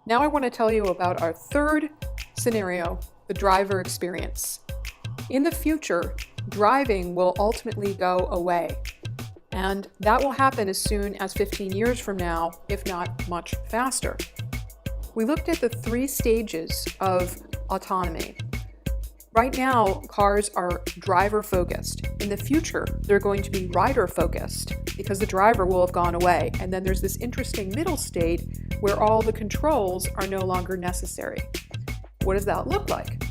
Now I want to tell you about our third scenario, the driver experience. In the future, driving will ultimately go away, and that will happen as soon as 15 years from now, if not much faster. We looked at the 3 stages of autonomy. Right now, cars are driver-focused. In the future, they're going to be rider-focused because the driver will have gone away. And then there's this interesting middle state where all the controls are no longer necessary. What does that look like?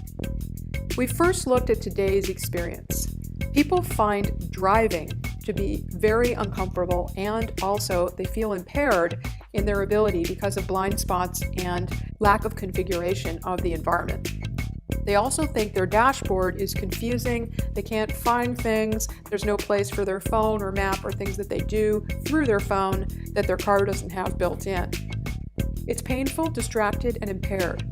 We first looked at today's experience. People find driving to be very uncomfortable, and also they feel impaired in their ability because of blind spots and lack of configuration of the environment. They also think their dashboard is confusing, they can't find things, there's no place for their phone or map or things that they do through their phone that their car doesn't have built in. It's painful, distracted, and impaired.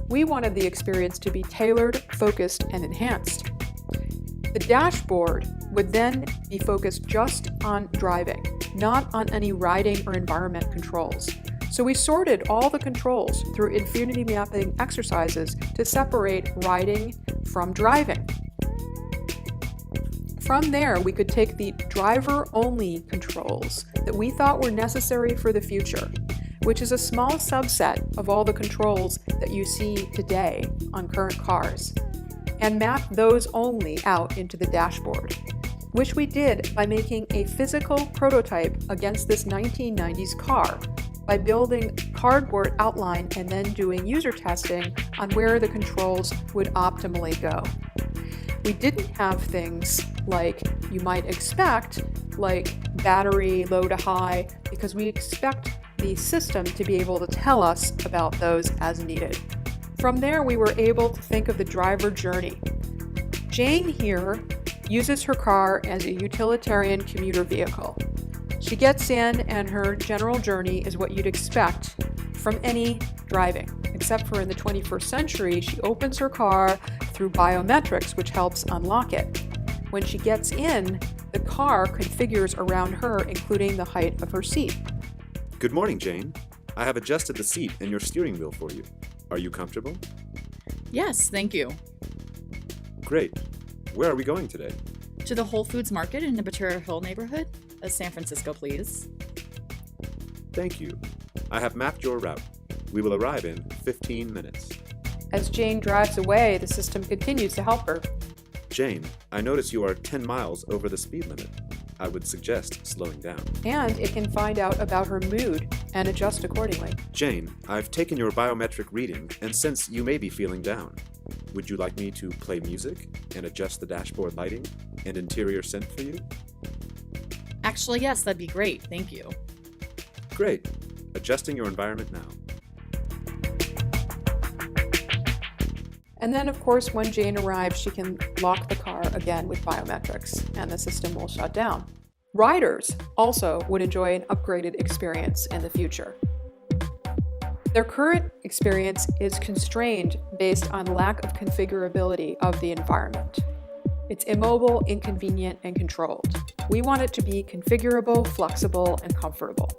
We wanted the experience to be tailored, focused, and enhanced. The dashboard would then be focused just on driving, not on any riding or environment controls. So we sorted all the controls through infinity mapping exercises to separate riding from driving. From there, we could take the driver-only controls that we thought were necessary for the future, which is a small subset of all the controls that you see today on current cars, and map those only out into the dashboard, which we did by making a physical prototype against this 1990s car, by building cardboard outline and then doing user testing on where the controls would optimally go. We didn't have things like you might expect, like battery low to high, because we expect the system to be able to tell us about those as needed. From there, we were able to think of the driver journey. Jane here uses her car as a utilitarian commuter vehicle. She gets in, and her general journey is what you'd expect from any driving, except for in the 21st century, she opens her car through biometrics, which helps unlock it. When she gets in, the car configures around her, including the height of her seat. Good morning, Jane. I have adjusted the seat and your steering wheel for you. Are you comfortable? Yes, thank you. Great. Where are we going today? To the Whole Foods Market in the Ventura Hill neighborhood of San Francisco, please. Thank you. I have mapped your route. We will arrive in 15 minutes. As Jane drives away, the system continues to help her. Jane, I notice you are 10 miles over the speed limit. I would suggest slowing down. And it can find out about her mood and adjust accordingly. Jane, I've taken your biometric reading and sense you may be feeling down. Would you like me to play music and adjust the dashboard lighting and interior scent for you? Actually, yes, that'd be great. Thank you. Great. Adjusting your environment now. And then, of course, when Jane arrives, she can lock the car again with biometrics, and the system will shut down. Riders also would enjoy an upgraded experience in the future. Their current experience is constrained based on lack of configurability of the environment. It's immobile, inconvenient, and controlled. We want it to be configurable, flexible, and comfortable.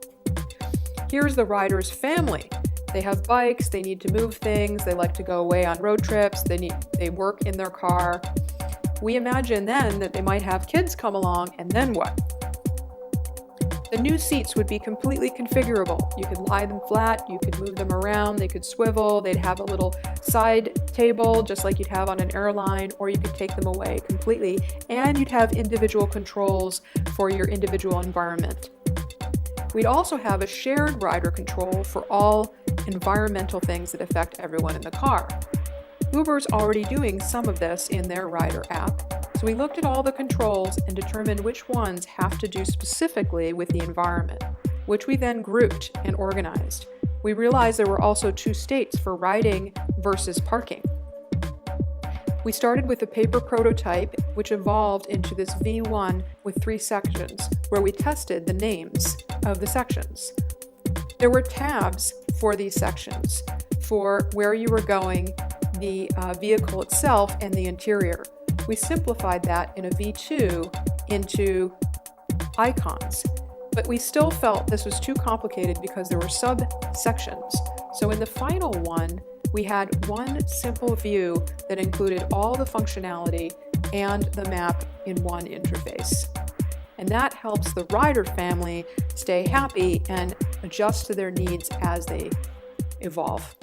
Here's the rider's family. They have bikes, they need to move things, they like to go away on road trips, they work in their car. We imagine then that they might have kids come along, and then what? The new seats would be completely configurable. You could lie them flat, you could move them around, they could swivel, they'd have a little side table just like you'd have on an airline, or you could take them away completely, and you'd have individual controls for your individual environment. We'd also have a shared rider control for all environmental things that affect everyone in the car. Uber's already doing some of this in their rider app, so we looked at all the controls and determined which ones have to do specifically with the environment, which we then grouped and organized. We realized there were also 2 states for riding versus parking. We started with a paper prototype, which evolved into this V1 with 3 sections, where we tested the names of the sections. There were tabs for these sections, for where you were going, the vehicle itself, and the interior. We simplified that in a V2 into icons, but we still felt this was too complicated because there were subsections. So in the final one, we had one simple view that included all the functionality and the map in one interface. And that helps the rider family stay happy and adjust to their needs as they evolve.